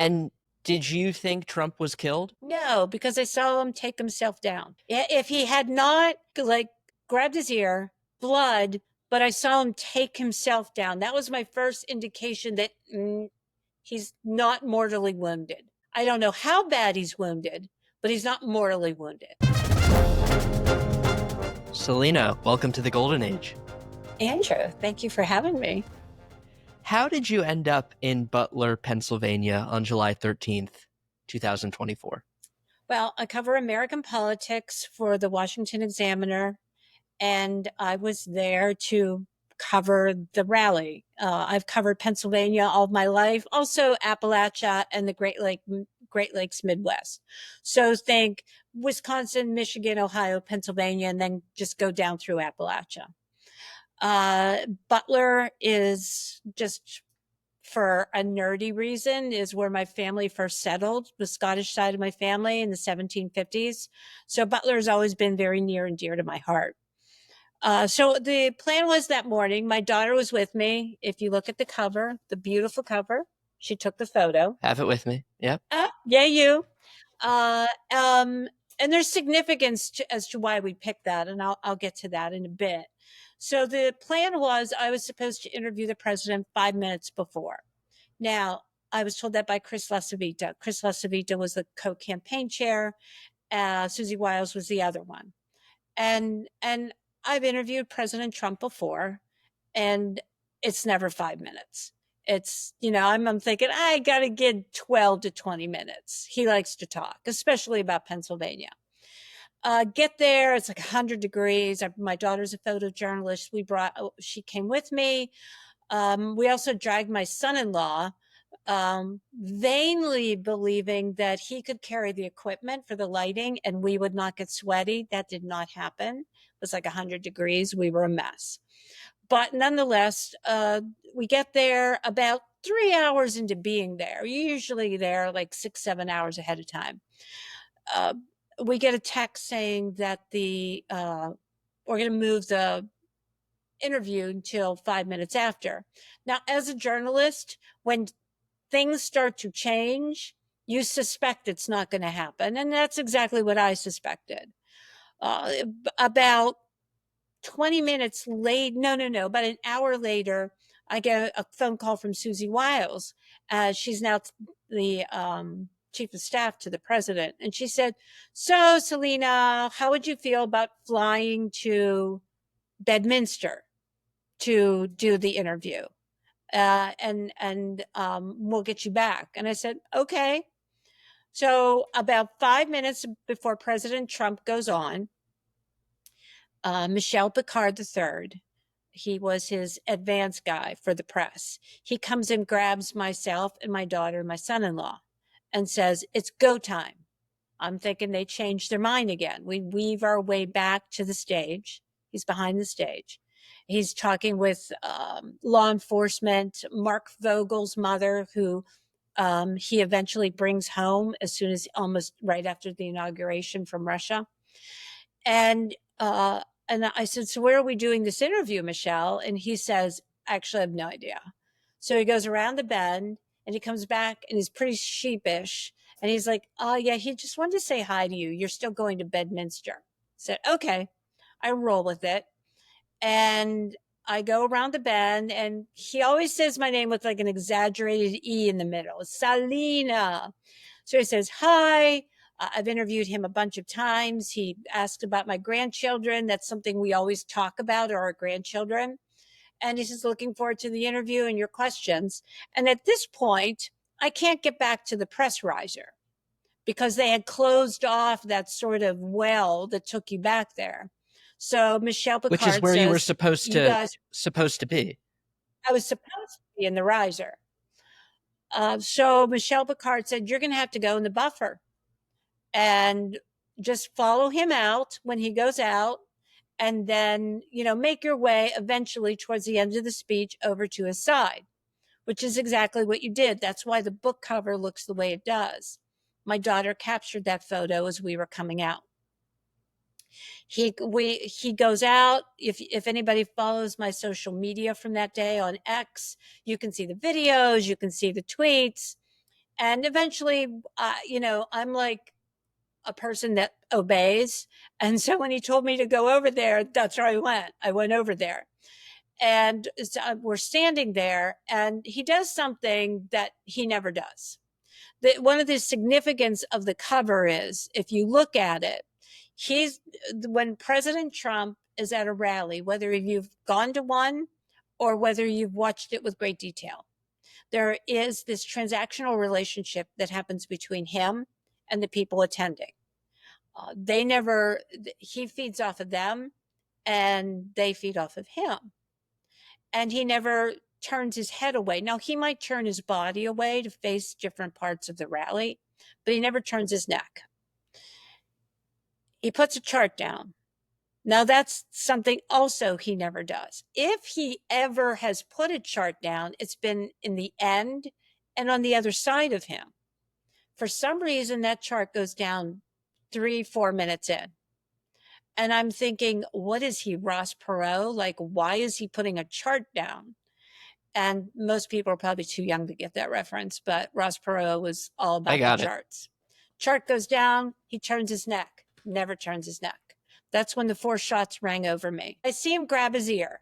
And did you think Trump was killed? No, because I saw him take himself down. If he had not like grabbed his ear, blood, but I saw him take himself down. That was my first indication that he's not mortally wounded. I don't know how bad he's wounded, but he's not mortally wounded. Salena, welcome to the Golden Age. Andrew, thank you for having me. How did you end up in Butler, Pennsylvania on July 13th, 2024? Well, I cover American politics for the Washington Examiner, and I was there to cover the rally. I've covered Pennsylvania all my life, also Appalachia and the Great Lakes Midwest. So think Wisconsin, Michigan, Ohio, Pennsylvania, and then just go down through Appalachia. Butler is just for a nerdy reason is where my family first settled, the Scottish side of my family in the 1750s. So Butler has always been very near and dear to my heart. So the plan was that morning, my daughter was with me. If you look at the cover, the beautiful cover, she took the photo. Have it with me. Yep. Yeah, you. Uh, um, and there's significance as to why we picked that, and I'll get to that in a bit. So the plan was I was supposed to interview the president 5 minutes before. Now, I was told that by Chris LaCivita. Chris LaCivita was the co-campaign chair. Susie Wiles was the other one. And I've interviewed President Trump before, and it's never 5 minutes. It's, I'm thinking, I got to get 12 to 20 minutes. He likes to talk, especially about Pennsylvania. Get there, it's like 100 degrees. My daughter's a photojournalist. She came with me. We also dragged my son-in-law, vainly believing that he could carry the equipment for the lighting and we would not get sweaty. That did not happen. It was like 100 degrees. We were a mess. But nonetheless, we get there about 3 hours into being there. You're usually there like 6-7 hours ahead of time. We get a text saying that we're going to move the interview until 5 minutes after. Now, as a journalist, when things start to change, you suspect it's not going to happen. And that's exactly what I suspected. About 20 minutes late, no, about an hour later, I get a phone call from Susie Wiles. She's now the chief of staff to the president. And she said, so, Salena, how would you feel about flying to Bedminster to do the interview? And we'll get you back. And I said, okay. So about 5 minutes before President Trump goes on, Michel Picard III, he was his advance guy for the press. He comes and grabs myself and my daughter, my son-in-law, and says, it's go time. I'm thinking they changed their mind again. We weave our way back to the stage. He's behind the stage. He's talking with law enforcement, Mark Vogel's mother, who he eventually brings home as soon as almost right after the inauguration from Russia. And I said, so where are we doing this interview, Michelle? And he says, actually, I have no idea. So he goes around the bend and he comes back and he's pretty sheepish. And he's like, oh, yeah, he just wanted to say hi to you. You're still going to Bedminster. I said, okay. I roll with it. And I go around the bend, and he always says my name with like an exaggerated E in the middle. Salena. So he says, hi. I've interviewed him a bunch of times. He asked about my grandchildren. That's something we always talk about, our grandchildren. And he says, looking forward to the interview and your questions. And at this point, I can't get back to the press riser because they had closed off that sort of well that took you back there. So Michel Picard Which is where says, you were supposed to be. I was supposed to be in the riser. So Michel Picard said, you're going to have to go in the buffer and just follow him out when he goes out, and then, make your way eventually towards the end of the speech over to his side, which is exactly what you did. That's why the book cover looks the way it does. My daughter captured that photo as we were coming out. He goes out. If anybody follows my social media from that day on X, you can see the videos, you can see the tweets. And eventually, I'm like a person that obeys. And so when he told me to go over there, that's where I went. I went over there. And we're standing there, and he does something that he never does. One of the significance of the cover is, if you look at it, when President Trump is at a rally, whether you've gone to one or whether you've watched it with great detail, there is this transactional relationship that happens between him and the people attending. He feeds off of them and they feed off of him. And he never turns his head away. Now, he might turn his body away to face different parts of the rally, but he never turns his neck. He puts a chart down. Now, that's something also he never does. If he ever has put a chart down, it's been in the end and on the other side of him. For some reason, that chart goes down 3-4 minutes in. And I'm thinking, what is he, Ross Perot? Like, why is he putting a chart down? And most people are probably too young to get that reference, but Ross Perot was all I about the got it. charts. Chart goes down, he turns his neck, never turns his neck. That's when the 4 shots rang over me. I see him grab his ear.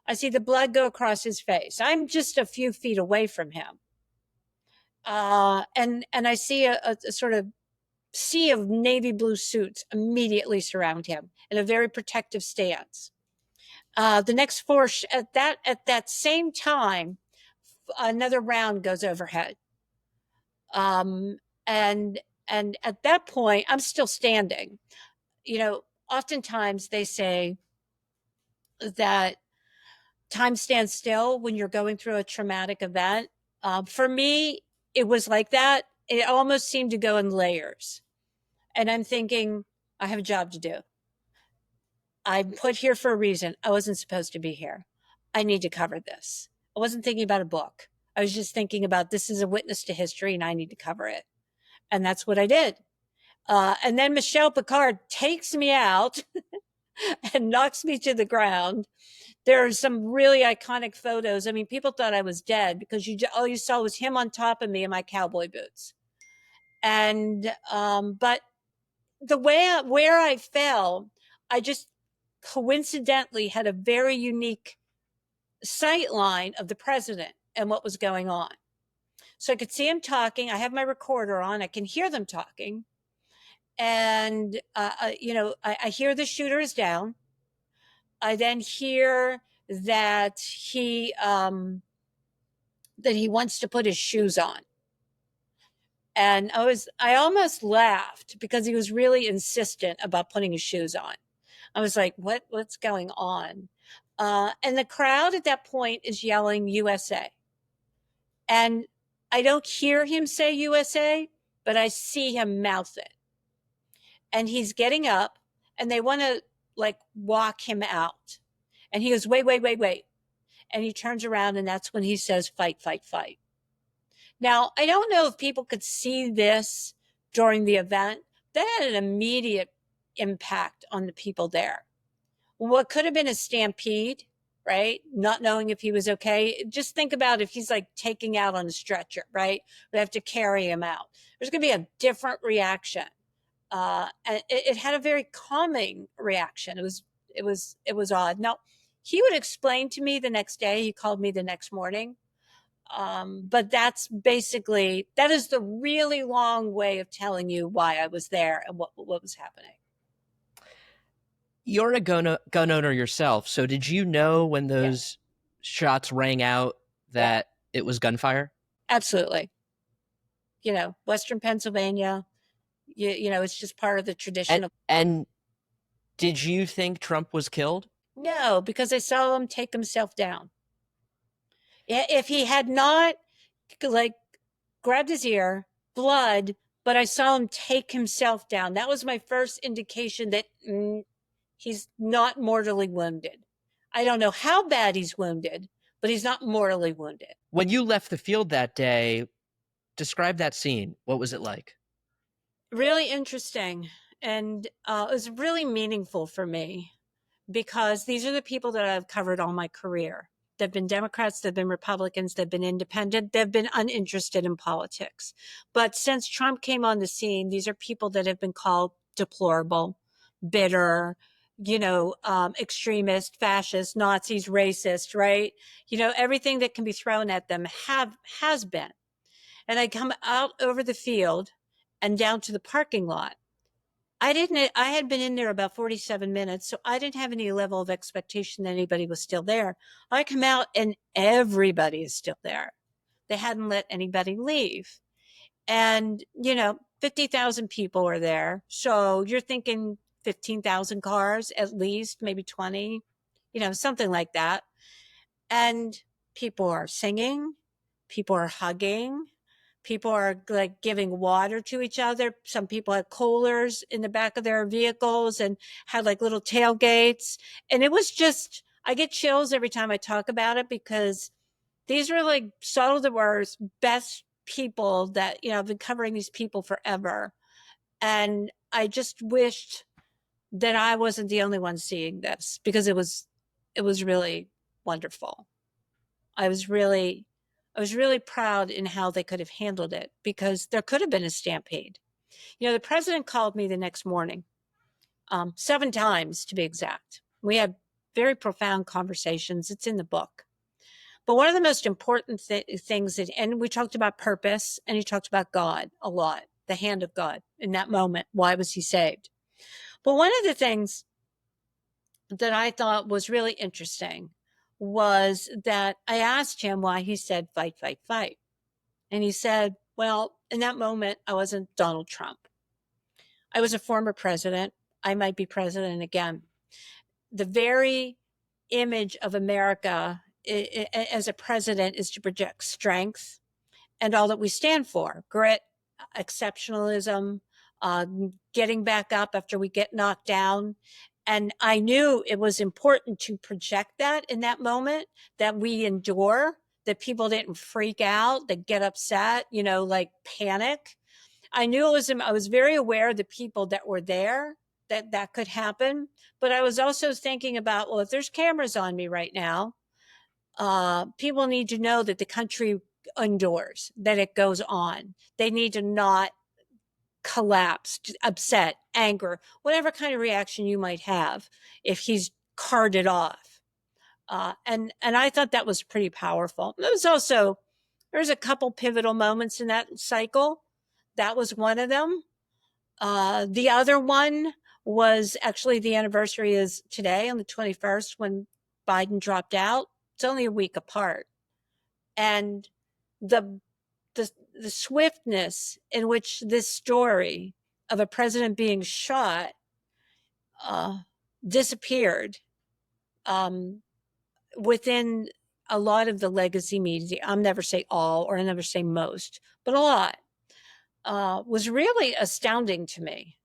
I see the blood go across his face. I'm just a few feet away from him. And I see a sort of sea of navy blue suits immediately surround him in a very protective stance. The next 4 at that same time, another round goes overhead. And at that point, I'm still standing. Oftentimes they say that time stands still when you're going through a traumatic event. For me, it was like that. It almost seemed to go in layers. And I'm thinking, I have a job to do. I'm put here for a reason. I wasn't supposed to be here. I need to cover this. I wasn't thinking about a book. I was just thinking about, this is a witness to history and I need to cover it. And that's what I did. And then Michelle Picard takes me out and knocks me to the ground. There are some really iconic photos. I mean, people thought I was dead because all you saw was him on top of me in my cowboy boots. And but where I fell, I just coincidentally had a very unique sight line of the president and what was going on. So I could see him talking. I have my recorder on. I can hear them talking. And, I hear the shooter is down. I then hear that he wants to put his shoes on. And I almost laughed because he was really insistent about putting his shoes on. I was like, what's going on? And the crowd at that point is yelling USA. And I don't hear him say USA, but I see him mouth it. And he's getting up and they want to like walk him out. And he goes, wait. And he turns around and that's when he says, fight, fight, fight. Now, I don't know if people could see this during the event. That had an immediate impact on the people there. What could have been a stampede, right? Not knowing if he was okay. Just think about if he's like taking out on a stretcher, right? We have to carry him out. There's going to be a different reaction. And it had a very calming reaction. It was odd. Now, he would explain to me the next day. He called me the next morning. But that is the really long way of telling you why I was there and what was happening. You're a gun owner yourself, so did you know when those shots rang out that it was gunfire? Absolutely. Western Pennsylvania, it's just part of the tradition. And did you think Trump was killed? No, because I saw him take himself down. If he had not grabbed his ear, blood, but I saw him take himself down. That was my first indication that he's not mortally wounded. I don't know how bad he's wounded, but he's not mortally wounded. When you left the field that day, describe that scene. What was it like? Really interesting. And it was really meaningful for me because these are the people that I've covered all my career. They've been Democrats, they've been Republicans, they've been independent, they've been uninterested in politics. But since Trump came on the scene, these are people that have been called deplorable, bitter, extremist, fascist, Nazis, racist, right? Everything that can be thrown at them has been. And I come out over the field and down to the parking lot. I had been in there about 47 minutes, so I didn't have any level of expectation that anybody was still there. I come out and everybody is still there. They hadn't let anybody leave. And, 50,000 people are there. So you're thinking 15,000 cars at least, maybe 20, something like that. And people are singing, people are hugging, people are like giving water to each other. Some people had coolers in the back of their vehicles and had like little tailgates. And it was just, I get chills every time I talk about it, because these were like some of the worst, best people that, I've been covering these people forever. And I just wished that I wasn't the only one seeing this, because it was really wonderful. I was really proud in how they could have handled it, because there could have been a stampede. The president called me the next morning, 7 times to be exact. We had very profound conversations. It's in the book. But one of the most important things and we talked about purpose, and he talked about God a lot, the hand of God in that moment. Why was he saved? But one of the things that I thought was really interesting was that I asked him why he said fight, fight, fight. And he said, well, in that moment, I wasn't Donald Trump. I was a former president. I might be president again. The very image of America as a president is to project strength and all that we stand for: grit, exceptionalism, getting back up after we get knocked down. And I knew it was important to project that in that moment, that we endure, that people didn't freak out, that get upset, like panic. I knew I was very aware of the people that were there, that could happen. But I was also thinking about, well, if there's cameras on me right now, people need to know that the country endures, that it goes on. They need to not collapse, upset, anger, whatever kind of reaction you might have if he's carted off. And I thought that was pretty powerful. There's a couple pivotal moments in that cycle. That was one of them. The other one was actually, the anniversary is today on the 21st, when Biden dropped out. It's only a week apart. And the swiftness in which this story of a president being shot disappeared within a lot of the legacy media. I'll never say all, or I'll never say most, but a lot, was really astounding to me.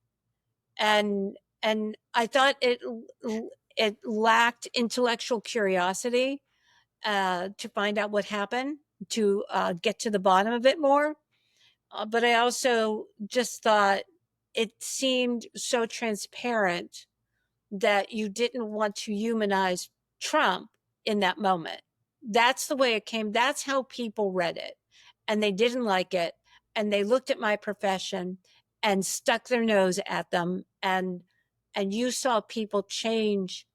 And I thought it lacked intellectual curiosity to find out what happened, to get to the bottom of it more. But I also just thought it seemed so transparent that you didn't want to humanize Trump in that moment. That's the way it came. That's how people read it. And they didn't like it. And they looked at my profession and stuck their nose at them. And you saw people change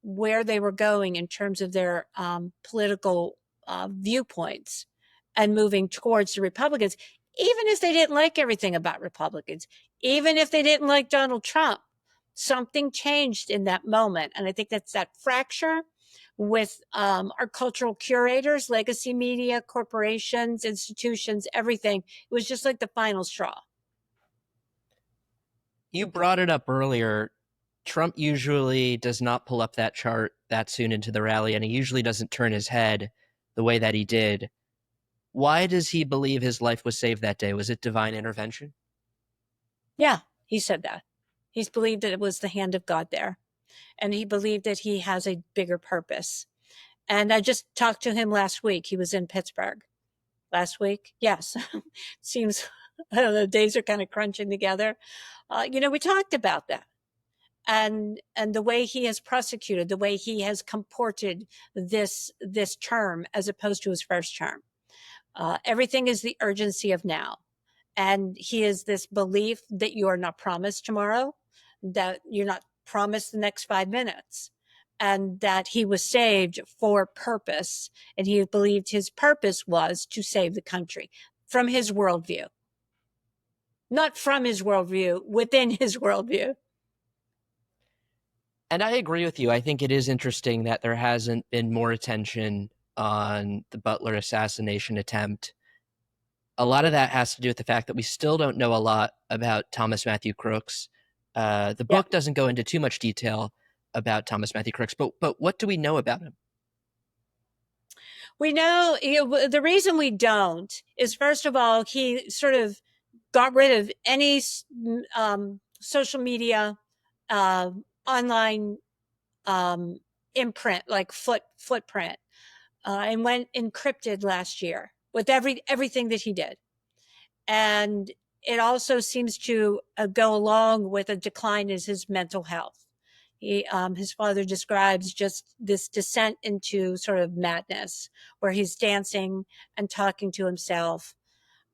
where they were going in terms of their political viewpoints, and moving towards the Republicans, even if they didn't like everything about Republicans, even if they didn't like Donald Trump. Something changed in that moment. And I think that's that fracture with our cultural curators, legacy media, corporations, institutions, everything. It was just like the final straw. You brought it up earlier. Trump usually does not pull up that chart that soon into the rally, and he usually doesn't turn his head the way that he did. Why does he believe his life was saved that day? Was it divine intervention? Yeah, he said that. He's believed that it was the hand of God there. And he believed that he has a bigger purpose. And I just talked to him last week. He was in Pittsburgh last week. Yes. Seems, I don't know, days are kind of crunching together. We talked about that. and the way he has prosecuted, the way he has comported this term as opposed to his first term. Everything is the urgency of now. And he is this belief that you are not promised tomorrow, that you're not promised the next 5 minutes, and that he was saved for purpose. And he believed his purpose was to save the country from his worldview. Not from his worldview, within his worldview. And I agree with you. I think it is interesting that there hasn't been more attention on the Butler assassination attempt. A lot of that has to do with the fact that we still don't know a lot about Thomas Matthew Crooks. The Yeah. book doesn't go into too much detail about Thomas Matthew Crooks, but what do we know about him? We know, the reason we don't is, first of all, he sort of got rid of any social media, online imprint, like footprint, and went encrypted last year with everything that he did. And it also seems to go along with a decline in his mental health. His father describes just this descent into sort of madness, where he's dancing and talking to himself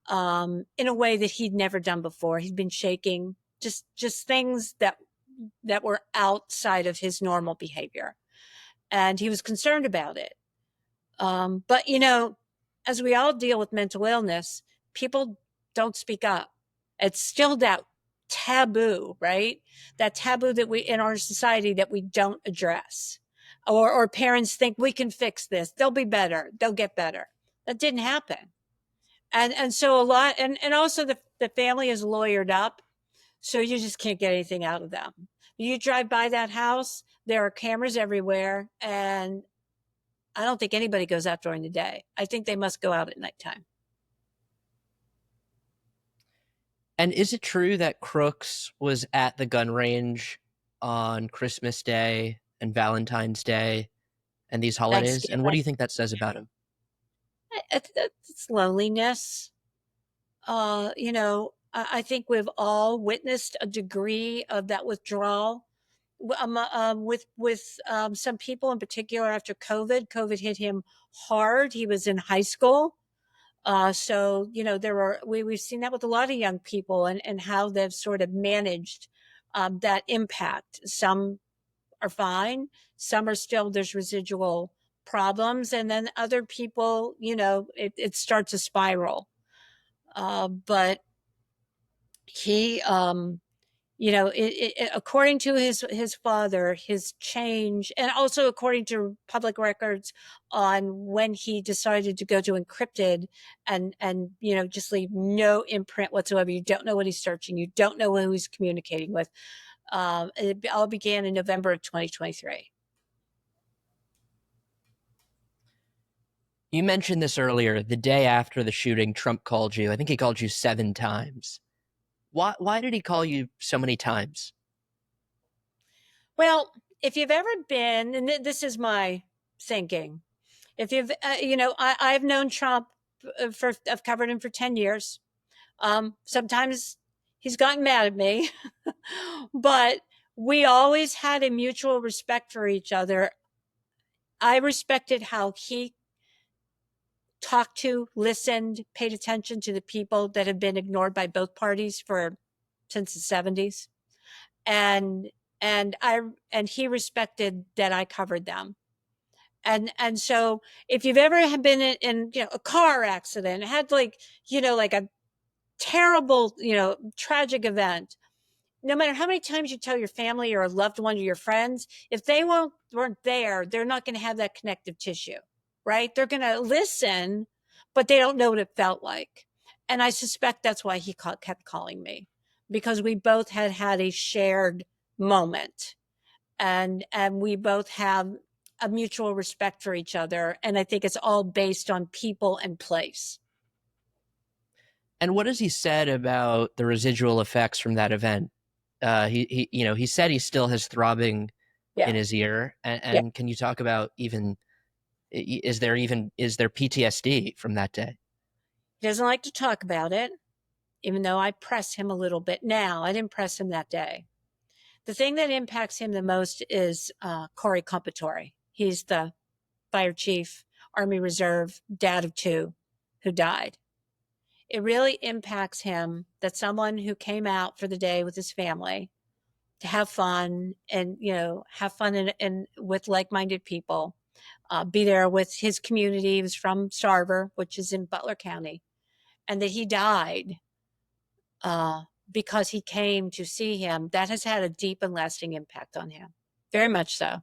in a way that he'd never done before. He'd been shaking, just things that were outside of his normal behavior, and he was concerned about it. But as we all deal with mental illness, people don't speak up. It's still that taboo, right? That taboo that we in our society that we don't address. Or parents think we can fix this. They'll be better. They'll get better. That didn't happen. And so a lot, and also the family is lawyered up, so you just can't get anything out of them. You drive by that house, there are cameras everywhere, and I don't think anybody goes out during the day. I think they must go out at nighttime. And is it true that Crooks was at the gun range on Christmas Day and Valentine's Day and these holidays? And what do you think that says about him? It's loneliness. I think we've all witnessed a degree of that withdrawal. With some people in particular after COVID. COVID hit him hard. He was in high school. So, we've seen that with a lot of young people, and how they've sort of managed that impact. Some are fine. Some are still, there's residual problems. And then other people, it starts to spiral. But he, according to his father, his change, and also according to public records on when he decided to go to encrypted and just leave no imprint whatsoever. You don't know what he's searching. You don't know who he's communicating with. It all began in November of 2023. You mentioned this earlier. The day after the shooting, Trump called you. I think he called you 7 times. Why did he call you so many times? Well, if you've ever been, and this is my thinking, if you've, I've known Trump I've covered him for 10 years. Sometimes he's gotten mad at me, but we always had a mutual respect for each other. I respected how he talked to, listened, paid attention to the people that have been ignored by both parties since the 70s. And he respected that I covered them. And so if you've ever been in a car accident, had like a terrible, tragic event, no matter how many times you tell your family or a loved one or your friends, if they weren't there, they're not going to have that connective tissue, right? They're going to listen, but they don't know what it felt like. And I suspect that's why he kept calling me, because we both had a shared moment, and we both have a mutual respect for each other. And I think it's all based on people and place. And what has he said about the residual effects from that event? He said he still has throbbing in his ear. And can you talk about is there PTSD from that day? He doesn't like to talk about it, even though I press him a little bit now. I didn't press him that day. The thing that impacts him the most is Corey Compatore. He's the fire chief, Army Reserve, dad of two, who died. It really impacts him that someone who came out for the day with his family to have fun and, have fun and with like-minded people, be there with his community. He was from Starver, which is in Butler County, and that he died uh, because he came to see him. That has had a deep and lasting impact on him. Very much so.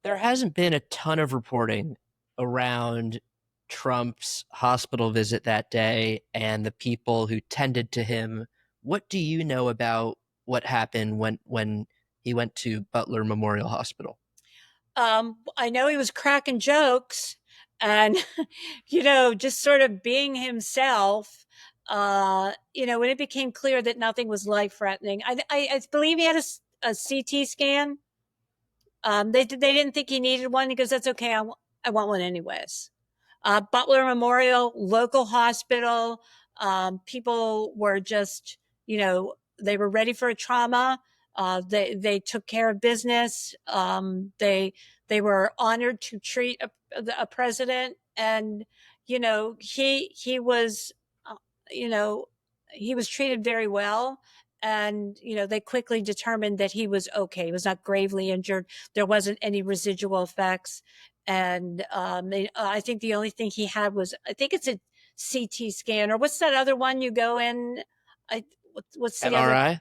There hasn't been a ton of reporting around Trump's hospital visit that day and the people who tended to him. What do you know about what happened when he went to Butler Memorial Hospital? I know he was cracking jokes and, just sort of being himself. When it became clear that nothing was life threatening, I believe he had a CT scan. They didn't think he needed one. He goes, "That's okay. I want one anyways." Butler Memorial, local hospital. People were just, they were ready for a trauma. They took care of business. They were honored to treat a president, and he was, uh, you know, he was treated very well. And they quickly determined that he was okay. He was not gravely injured. There wasn't any residual effects. And I think the only thing he had was, I think it's a CT scan, or what's that other one you go in? I what's the other? MRI?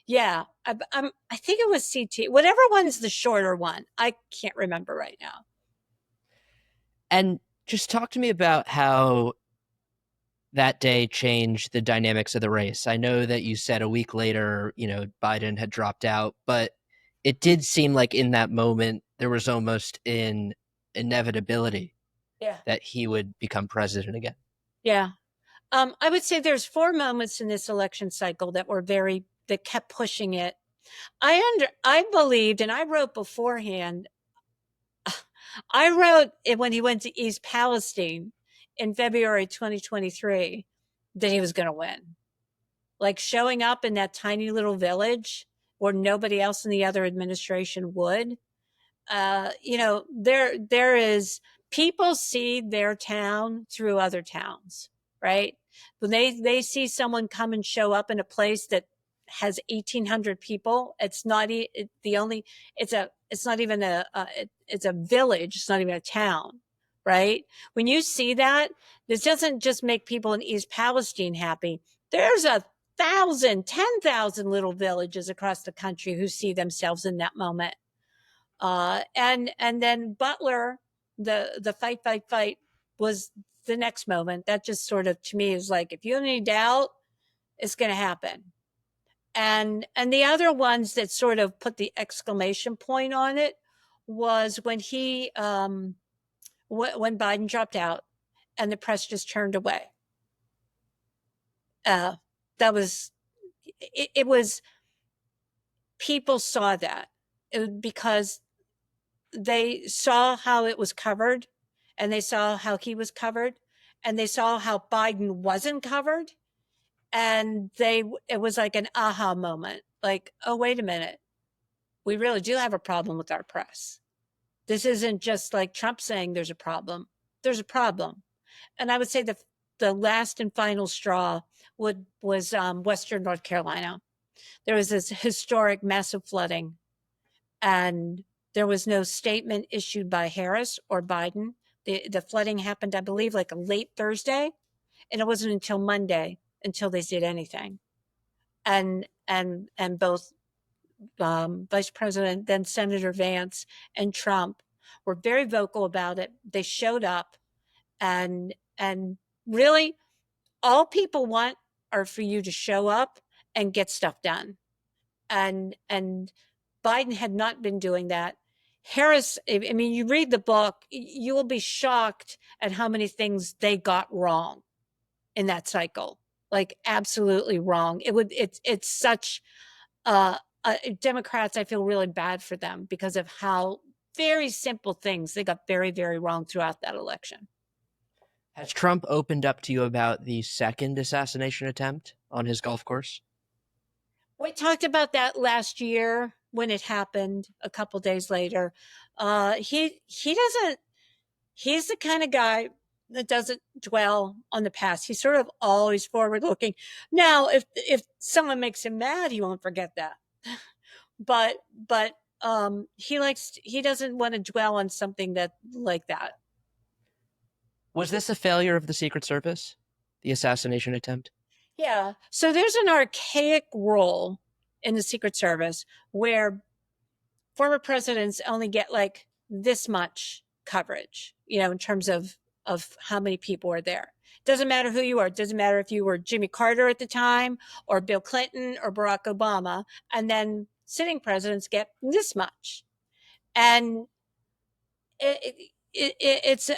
Yeah, I think it was CT. Whatever one's the shorter one, I can't remember right now. And just talk to me about how that day changed the dynamics of the race. I know that you said a week later, Biden had dropped out, but it did seem like in that moment there was almost an inevitability Yeah, that he would become president again. yeah. I would say there's four moments in this election cycle that kept pushing it. I believed, and I wrote beforehand. I wrote it when he went to East Palestine in February 2023 that he was going to win. Like showing up in that tiny little village where nobody else in the other administration would. There is, people see their town through other towns, right? When they see someone come and show up in a place that has 1,800 people, it's not the only. It's not even it's a village. It's not even a town, right? When you see that, this doesn't just make people in East Palestine happy. There's 10,000 little villages across the country who see themselves in that moment. And then Butler, the fight was the next moment. That just sort of, to me, is like, if you have any doubt, it's going to happen. And the other ones that sort of put the exclamation point on it was when when Biden dropped out and the press just turned away. That was it was People saw that because they saw how it was covered, and they saw how he was covered, and they saw how Biden wasn't covered. And it was like an aha moment, like, oh, wait a minute. We really do have a problem with our press. This isn't just like Trump saying there's a problem. There's a problem. And I would say the last and final straw was Western North Carolina. There was this historic massive flooding, and there was no statement issued by Harris or Biden. The flooding happened, I believe, like a late Thursday, and it wasn't until Monday until they did anything. And both Vice President, then Senator Vance, and Trump were very vocal about it. They showed up, and really, all people want are for you to show up and get stuff done. And Biden had not been doing that. Harris, I mean, you read the book, you will be shocked at how many things they got wrong in that cycle. Like absolutely wrong. It's such Democrats, I feel really bad for them because of how very simple things they got very, very wrong throughout that election. Has Trump opened up to you about the second assassination attempt on his golf course? We talked about that last year when it happened a couple days later. He doesn't. He's the kind of guy that doesn't dwell on the past. He's sort of always forward looking. Now, if someone makes him mad, he won't forget that. But he doesn't want to dwell on something that like that. Was this a failure of the Secret Service, the assassination attempt? Yeah. So there's an archaic role in the Secret Service where former presidents only get like this much coverage, in terms of how many people are there. Doesn't matter who you are. It doesn't matter if you were Jimmy Carter at the time or Bill Clinton or Barack Obama. And then sitting presidents get this much. And it's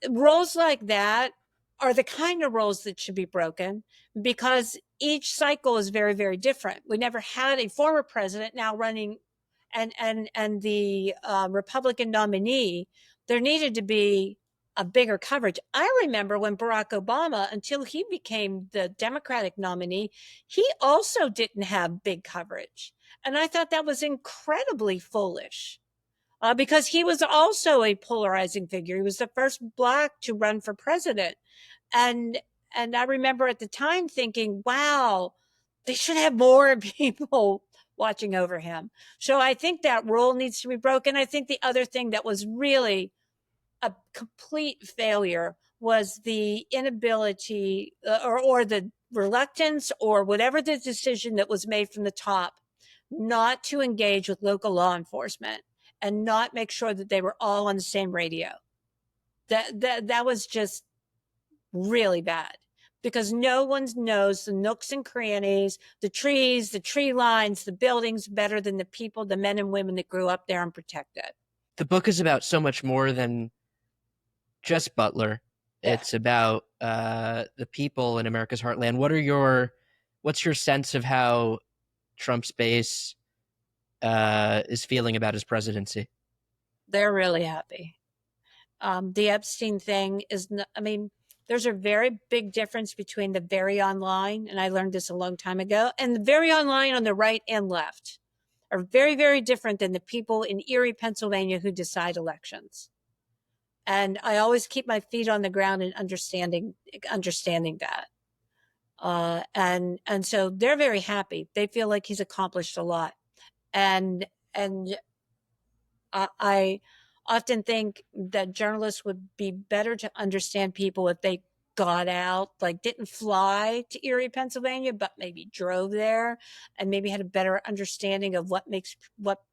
roles like that are the kind of roles that should be broken because each cycle is very, very different. We never had a former president now running and the Republican nominee. There needed to be a bigger coverage. I remember when Barack Obama, until he became the Democratic nominee, he also didn't have big coverage. And I thought that was incredibly foolish. Because he was also a polarizing figure. He was the first Black to run for president. And I remember at the time thinking, wow, they should have more people watching over him. So I think that rule needs to be broken. I think the other thing that was really a complete failure was the inability or the reluctance or whatever the decision that was made from the top not to engage with local law enforcement and not make sure that they were all on the same radio. That was just really bad because no one knows the nooks and crannies, the trees, the tree lines, the buildings better than the people, the men and women that grew up there and protected. The book is about so much more than just Butler. Yeah. It's about the people in America's heartland. What's your sense of how Trump's base is feeling about his presidency? They're really happy. The Epstein thing is, there's a very big difference between the very online, and I learned this a long time ago, and the very online on the right and left are very, very different than the people in Erie, Pennsylvania who decide elections. And I always keep my feet on the ground and understanding that. And so they're very happy. They feel like he's accomplished a lot. And I often think that journalists would be better to understand people if they got out, like didn't fly to Erie, Pennsylvania, but maybe drove there and maybe had a better understanding of what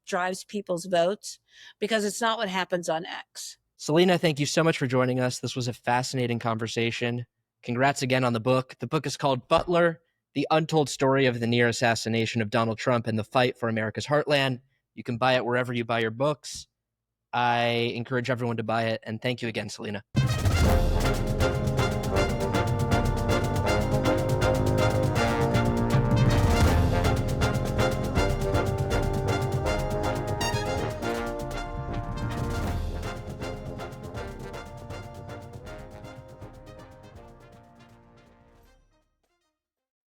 drives people's votes, because it's not what happens on X. Salena, thank you so much for joining us. This was a fascinating conversation. Congrats again on the book. The book is called Butler, The Untold Story of the Near Assassination of Donald Trump and the Fight for America's Heartland. You can buy it wherever you buy your books. I encourage everyone to buy it. And thank you again, Salena.